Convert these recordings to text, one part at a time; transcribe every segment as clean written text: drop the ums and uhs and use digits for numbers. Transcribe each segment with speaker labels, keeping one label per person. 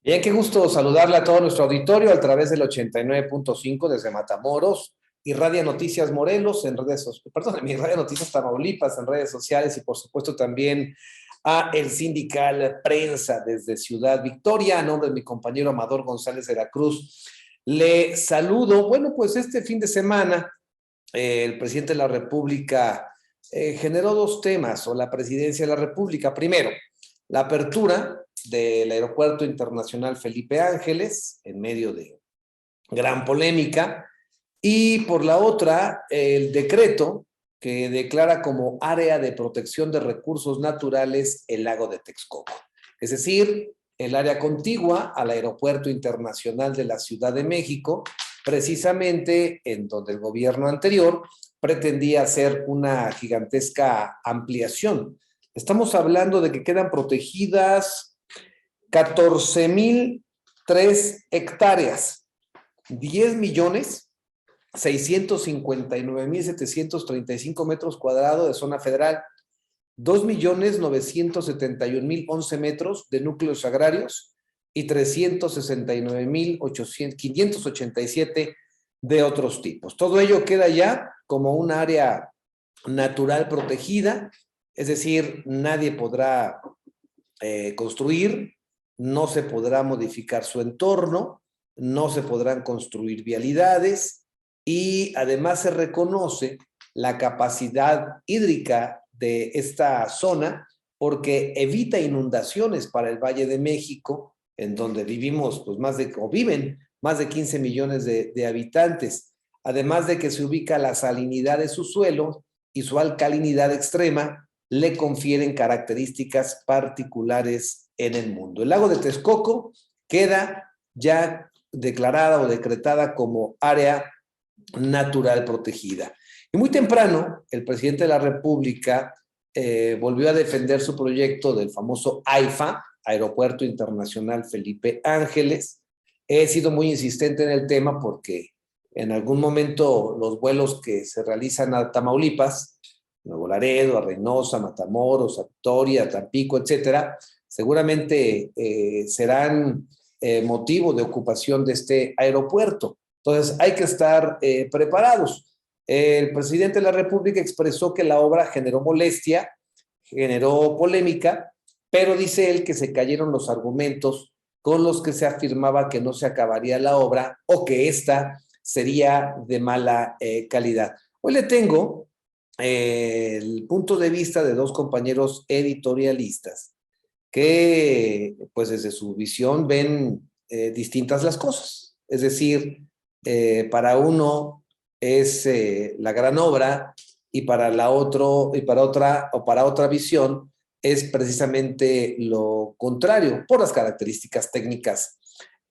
Speaker 1: Bien, qué gusto saludarle a todo nuestro auditorio a través del 89.5 desde Matamoros y Radio Noticias Morelos en redes sociales, perdón, mi Radio Noticias Tamaulipas en redes sociales y por supuesto también a el Sindical Prensa desde Ciudad Victoria. A nombre de mi compañero Amador González de la Cruz, le saludo. Bueno, pues este fin de semana el presidente de la República generó dos temas, o la presidencia de la República. Primero, la apertura del Aeropuerto Internacional Felipe Ángeles, en medio de gran polémica, y por la otra, el decreto que declara como área de protección de recursos naturales el lago de Texcoco, es decir, el área contigua al Aeropuerto Internacional de la Ciudad de México, precisamente en donde el gobierno anterior pretendía hacer una gigantesca ampliación. Estamos hablando de que quedan protegidas 14,003 hectáreas, 10,659,735 metros cuadrados de zona federal, 2,971,011 metros de núcleos agrarios y 369,587 de otros tipos. Todo ello queda ya como un área natural protegida, es decir, nadie podrá construir, no se podrá modificar su entorno, no se podrán construir vialidades y además se reconoce la capacidad hídrica de esta zona porque evita inundaciones para el Valle de México, en donde vivimos, pues viven más de 15 millones de habitantes, además de que se ubica la salinidad de su suelo y su alcalinidad extrema, le confieren características particulares en el mundo. El lago de Texcoco queda ya declarada o decretada como área natural protegida. Y muy temprano, el presidente de la República volvió a defender su proyecto del famoso AIFA, Aeropuerto Internacional Felipe Ángeles. He sido muy insistente en el tema porque en algún momento los vuelos que se realizan a Tamaulipas, Nuevo Laredo, a Reynosa, Matamoros, a Victoria, a Tampico, etcétera, seguramente serán motivo de ocupación de este aeropuerto. Entonces, hay que estar preparados. El presidente de la República expresó que la obra generó molestia, generó polémica, pero dice él que se cayeron los argumentos con los que se afirmaba que no se acabaría la obra o que esta sería de mala calidad. Hoy le tengo el punto de vista de dos compañeros editorialistas que, pues desde su visión, ven distintas las cosas. Es decir, para uno es la gran obra y para otra visión es precisamente lo contrario, por las características técnicas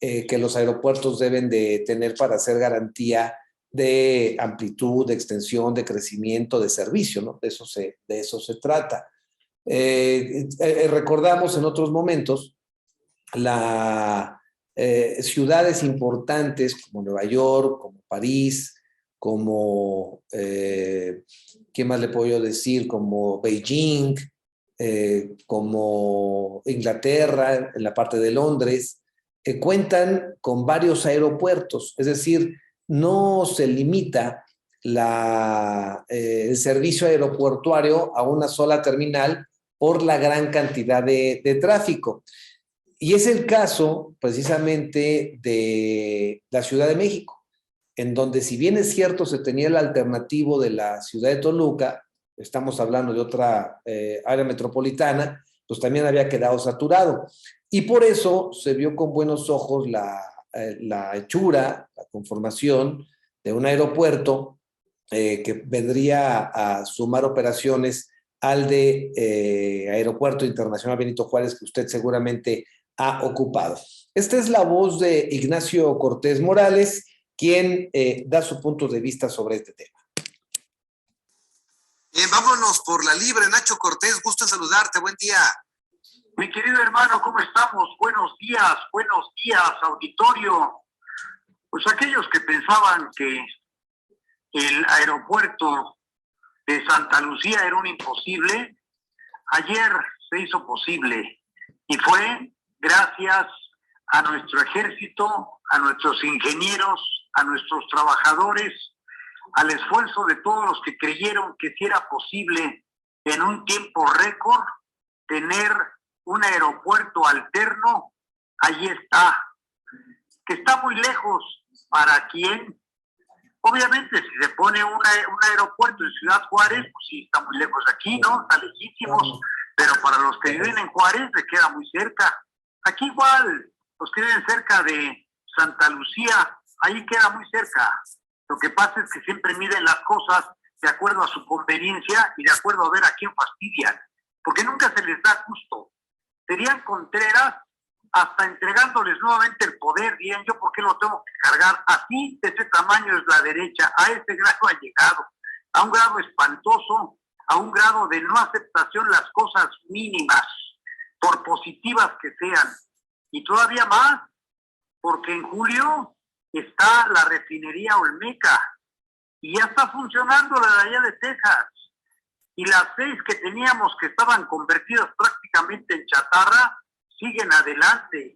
Speaker 1: que los aeropuertos deben de tener para hacer garantía de amplitud, de extensión, de crecimiento, de servicio, ¿no? De eso se trata. Recordamos en otros momentos las ciudades importantes como Nueva York, como París, como, ¿qué más le puedo yo decir? Como Beijing, como Inglaterra, en la parte de Londres, cuentan con varios aeropuertos, es decir, no se limita el servicio aeroportuario a una sola terminal por la gran cantidad de tráfico. Y es el caso precisamente de la Ciudad de México, en donde si bien es cierto se tenía el alternativo de la ciudad de Toluca, estamos hablando de otra área metropolitana, pues también había quedado saturado. Y por eso se vio con buenos ojos la hechura, la conformación de un aeropuerto que vendría a sumar operaciones al de Aeropuerto Internacional Benito Juárez, que usted seguramente ha ocupado. Esta es la voz de Ignacio Cortés Morales, quien da su punto de vista sobre este tema.
Speaker 2: Vámonos por la libre. Nacho Cortés, gusto en saludarte, buen día.
Speaker 3: Mi querido hermano, ¿cómo estamos? Buenos días, auditorio. Pues aquellos que pensaban que el aeropuerto de Santa Lucía era un imposible, ayer se hizo posible y fue gracias a nuestro ejército, a nuestros ingenieros, a nuestros trabajadores, al esfuerzo de todos los que creyeron que sí era posible en un tiempo récord tener un aeropuerto alterno. Allí está, que está muy lejos. ¿Para quién? Obviamente, si se pone un aeropuerto en Ciudad Juárez, pues sí, está muy lejos de aquí, ¿no? Está lejísimos, pero para los que viven en Juárez les queda muy cerca. Aquí igual, los que viven cerca de Santa Lucía, ahí queda muy cerca. Lo que pasa es que siempre miden las cosas de acuerdo a su conveniencia y de acuerdo a ver a quién fastidian, porque nunca se les da gusto. Serían Contreras hasta entregándoles nuevamente el poder, bien, yo por qué lo tengo que cargar, así de ese tamaño es la derecha, a ese grado ha llegado, a un grado espantoso, a un grado de no aceptación las cosas mínimas, por positivas que sean, y todavía más, porque en julio está la refinería Olmeca, y ya está funcionando la de allá de Texas, y las 6 que teníamos que estaban convertidas prácticamente en chatarra, siguen adelante.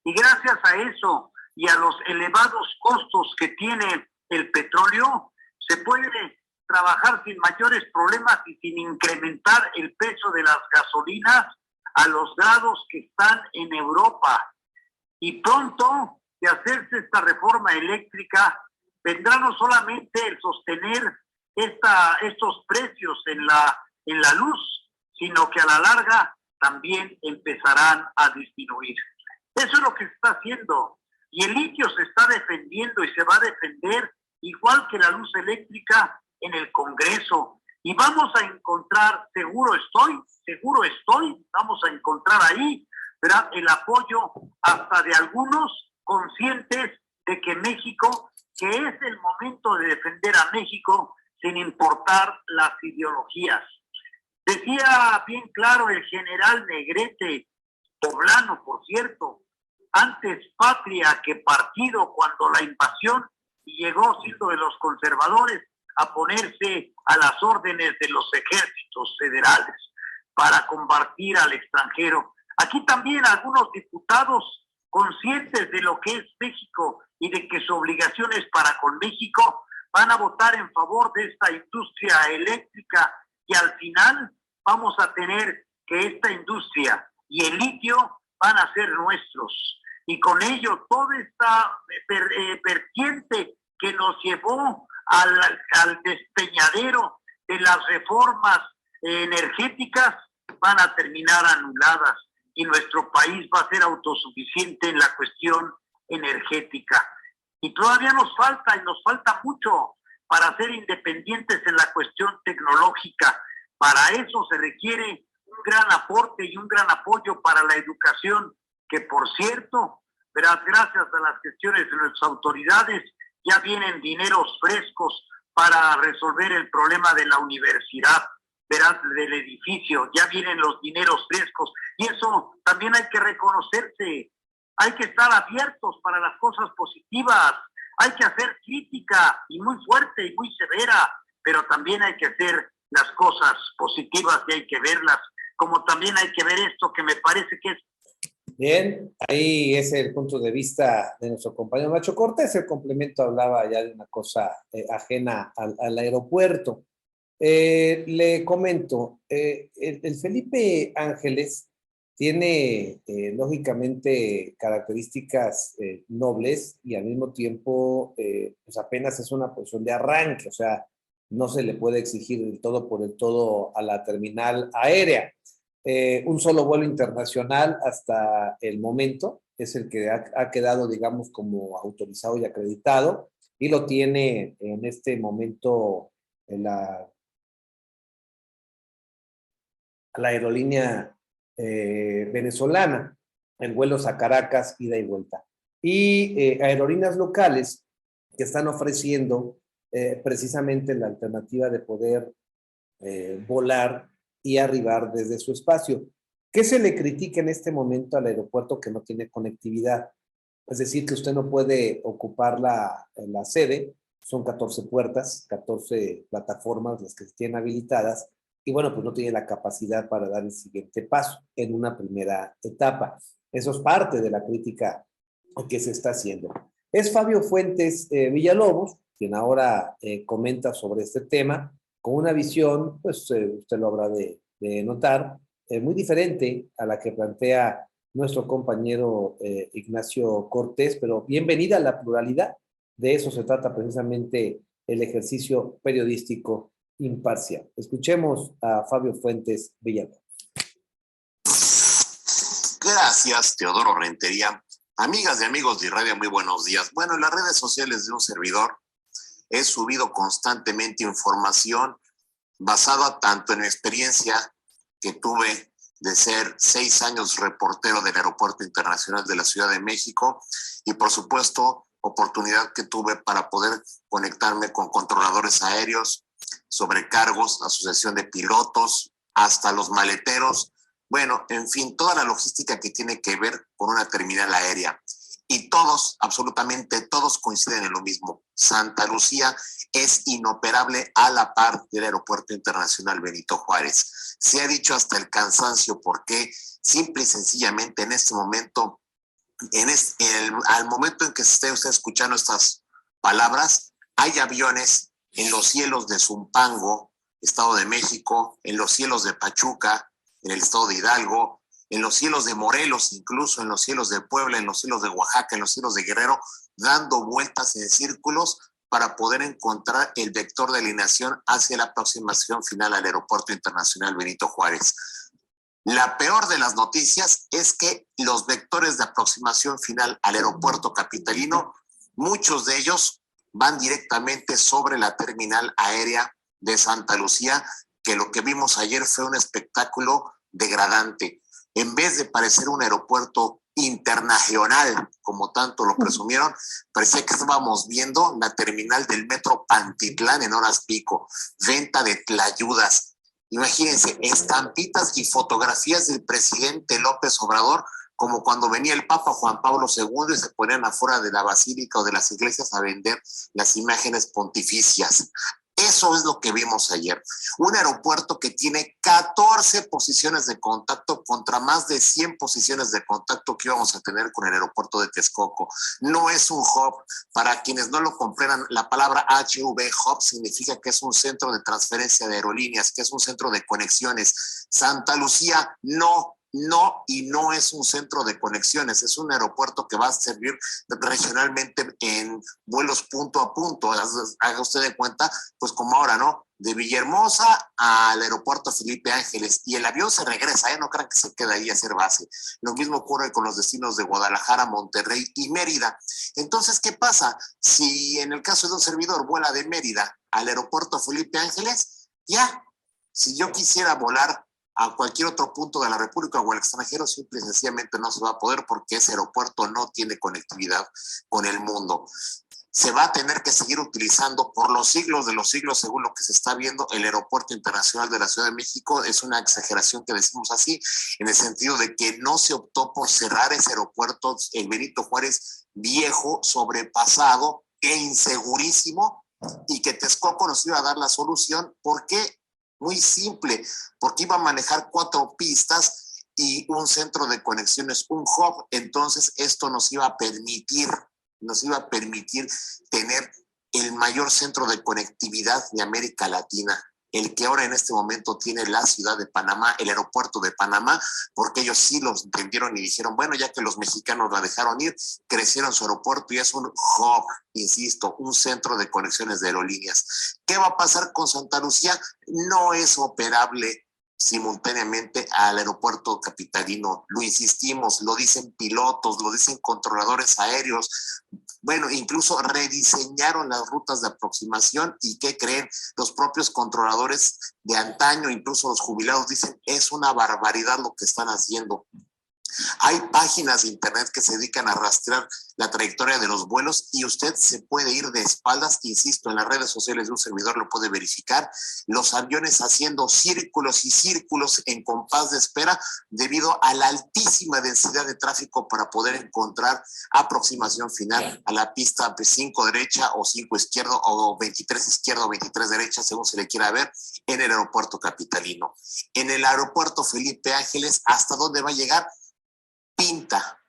Speaker 3: Y gracias a eso y a los elevados costos que tiene el petróleo, se puede trabajar sin mayores problemas y sin incrementar el peso de las gasolinas a los grados que están en Europa. Y pronto, de hacerse esta reforma eléctrica, vendrá no solamente el sostener estos precios en la luz, sino que a la larga también empezarán a disminuir. Eso es lo que se está haciendo. Y el litio se está defendiendo y se va a defender igual que la luz eléctrica en el Congreso. Y vamos a encontrar, seguro estoy, vamos a encontrar ahí, ¿verdad?, el apoyo hasta de algunos conscientes de que México, que es el momento de defender a México sin importar las ideologías. Decía bien claro el general Negrete, poblano, por cierto, antes patria que partido, cuando la invasión, y llegó siendo de los conservadores a ponerse a las órdenes de los ejércitos federales para combatir al extranjero. Aquí también algunos diputados conscientes de lo que es México y de que su obligación es para con México, van a votar en favor de esta industria eléctrica y al final vamos a tener que esta industria y el litio van a ser nuestros. Y con ello toda esta vertiente que nos llevó al despeñadero de las reformas energéticas van a terminar anuladas y nuestro país va a ser autosuficiente en la cuestión energética. Y todavía nos falta mucho para ser independientes en la cuestión tecnológica. Para eso se requiere un gran aporte y un gran apoyo para la educación, que por cierto, verás, gracias a las gestiones de nuestras autoridades, ya vienen dineros frescos para resolver el problema de la universidad, verás, del edificio, ya vienen los dineros frescos, y eso también hay que reconocerse. Hay que estar abiertos para las cosas positivas, hay que hacer crítica y muy fuerte y muy severa, pero también hay que hacer las cosas positivas y hay que verlas, como también hay que ver esto que me parece que es.
Speaker 1: Bien, ahí es el punto de vista de nuestro compañero Nacho Cortés. El complemento hablaba ya de una cosa ajena al aeropuerto. Le comento, el Felipe Ángeles tiene lógicamente características nobles y al mismo tiempo pues apenas es una posición de arranque, o sea, no se le puede exigir el todo por el todo a la terminal aérea. Un solo vuelo internacional hasta el momento es el que ha quedado, digamos, como autorizado y acreditado y lo tiene en este momento en la aerolínea venezolana, en vuelos a Caracas, ida y vuelta. Y aerolíneas locales que están ofreciendo precisamente la alternativa de poder volar y arribar desde su espacio. ¿Qué se le critica en este momento al aeropuerto? Que no tiene conectividad. Es decir, que usted no puede ocupar la sede, son 14 puertas, 14 plataformas las que tienen habilitadas, y bueno, pues no tiene la capacidad para dar el siguiente paso en una primera etapa. Eso es parte de la crítica que se está haciendo. Es Fabio Fuentes Villalobos, quien ahora comenta sobre este tema, con una visión, pues usted lo habrá de notar, muy diferente a la que plantea nuestro compañero Ignacio Cortés, pero bienvenida a la pluralidad. De eso se trata precisamente el ejercicio periodístico imparcial. Escuchemos a Fabio Fuentes Villalobos.
Speaker 4: Gracias, Teodoro Rentería. Amigas y amigos de Irradia, muy buenos días. Bueno, en las redes sociales de un servidor he subido constantemente información basada tanto en mi experiencia que tuve de ser 6 años reportero del Aeropuerto Internacional de la Ciudad de México y, por supuesto, oportunidad que tuve para poder conectarme con controladores aéreos, sobrecargos, asociación de pilotos, hasta los maleteros. Bueno, en fin, toda la logística que tiene que ver con una terminal aérea. Y todos, absolutamente todos coinciden en lo mismo. Santa Lucía es inoperable a la par del Aeropuerto Internacional Benito Juárez. Se ha dicho hasta el cansancio por qué, simple y sencillamente en este momento, al momento en que esté usted escuchando estas palabras, hay aviones en los cielos de Zumpango, Estado de México, en los cielos de Pachuca, en el estado de Hidalgo, en los cielos de Morelos, incluso en los cielos de Puebla, en los cielos de Oaxaca, en los cielos de Guerrero, dando vueltas en círculos para poder encontrar el vector de alineación hacia la aproximación final al Aeropuerto Internacional Benito Juárez. La peor de las noticias es que los vectores de aproximación final al aeropuerto capitalino, muchos de ellos van directamente sobre la terminal aérea de Santa Lucía, que lo que vimos ayer fue un espectáculo degradante. En vez de parecer un aeropuerto internacional, como tanto lo presumieron, parecía que estábamos viendo la terminal del metro Pantitlán en horas pico, venta de tlayudas. Imagínense, estampitas y fotografías del presidente López Obrador, como cuando venía el Papa Juan Pablo II y se ponían afuera de la basílica o de las iglesias a vender las imágenes pontificias. Eso es lo que vimos ayer. Un aeropuerto que tiene 14 posiciones de contacto contra más de 100 posiciones de contacto que íbamos a tener con el aeropuerto de Texcoco. No es un hub. Para quienes no lo comprendan, la palabra HV, hub, significa que es un centro de transferencia de aerolíneas, que es un centro de conexiones. Santa Lucía no es un centro de conexiones, es un aeropuerto que va a servir regionalmente en vuelos punto a punto. Haga usted de cuenta, pues como ahora, ¿no? De Villahermosa al aeropuerto Felipe Ángeles, y el avión se regresa, no crean que se queda ahí a hacer base. Lo mismo ocurre con los destinos de Guadalajara, Monterrey y Mérida. Entonces, ¿qué pasa? Si en el caso de un servidor vuela de Mérida al aeropuerto Felipe Ángeles, ya, si yo quisiera volar a cualquier otro punto de la República o al extranjero, simple y sencillamente no se va a poder porque ese aeropuerto no tiene conectividad con el mundo. Se va a tener que seguir utilizando por los siglos de los siglos, según lo que se está viendo, el Aeropuerto Internacional de la Ciudad de México. Es una exageración que decimos así, en el sentido de que no se optó por cerrar ese aeropuerto, el Benito Juárez, viejo, sobrepasado e insegurísimo, y que Texcoco nos iba a dar la solución. ¿Por qué? Muy simple, porque iba a manejar 4 pistas y un centro de conexiones, un hub. Entonces esto nos iba a permitir tener el mayor centro de conectividad de América Latina, el que ahora en este momento tiene la ciudad de Panamá, el aeropuerto de Panamá, porque ellos sí los entendieron y dijeron, bueno, ya que los mexicanos la dejaron ir, crecieron su aeropuerto y es un hub, insisto, un centro de conexiones de aerolíneas. ¿Qué va a pasar con Santa Lucía? No es operable simultáneamente al aeropuerto capitalino. Lo insistimos, lo dicen pilotos, lo dicen controladores aéreos. Bueno, incluso rediseñaron las rutas de aproximación, y ¿qué creen? Los propios controladores de antaño, incluso los jubilados, dicen, es una barbaridad lo que están haciendo. Hay páginas de internet que se dedican a rastrear la trayectoria de los vuelos y usted se puede ir de espaldas, insisto, en las redes sociales de un servidor lo puede verificar, los aviones haciendo círculos y círculos en compás de espera debido a la altísima densidad de tráfico para poder encontrar aproximación final a la pista 5 derecha o 5 izquierdo o 23 izquierdo o 23 derecha, según se le quiera ver, en el aeropuerto capitalino. En el aeropuerto Felipe Ángeles, ¿hasta dónde va a llegar? pinta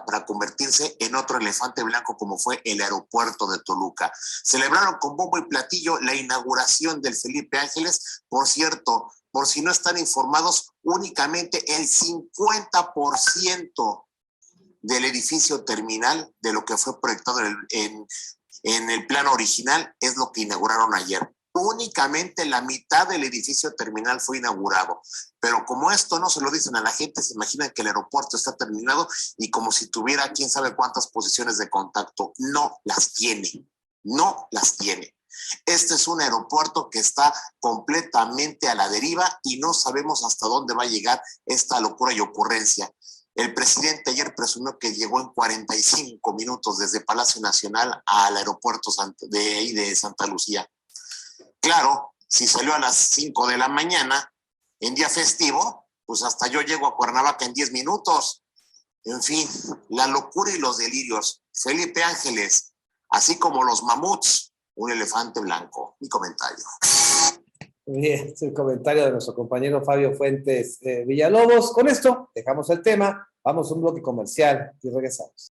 Speaker 4: para convertirse en otro elefante blanco como fue el aeropuerto de Toluca. Celebraron con bombo y platillo la inauguración del Felipe Ángeles. Por cierto, por si no están informados, únicamente el 50% del edificio terminal de lo que fue proyectado en el plano original es lo que inauguraron ayer. Únicamente la mitad del edificio terminal fue inaugurado. Pero como esto no se lo dicen a la gente, se imaginan que el aeropuerto está terminado y como si tuviera quién sabe cuántas posiciones de contacto. No las tiene. No las tiene. Este es un aeropuerto que está completamente a la deriva y no sabemos hasta dónde va a llegar esta locura y ocurrencia. El presidente ayer presumió que llegó en 45 minutos desde Palacio Nacional al aeropuerto de Santa Lucía. Claro, si salió a las 5 de la mañana, en día festivo, pues hasta yo llego a Cuernavaca en 10 minutos. En fin, la locura y los delirios. Felipe Ángeles, así como los mamuts, un elefante blanco. Mi comentario.
Speaker 1: Bien, es el comentario de nuestro compañero Fabio Fuentes Villalobos. Con esto dejamos el tema, vamos a un bloque comercial y regresamos.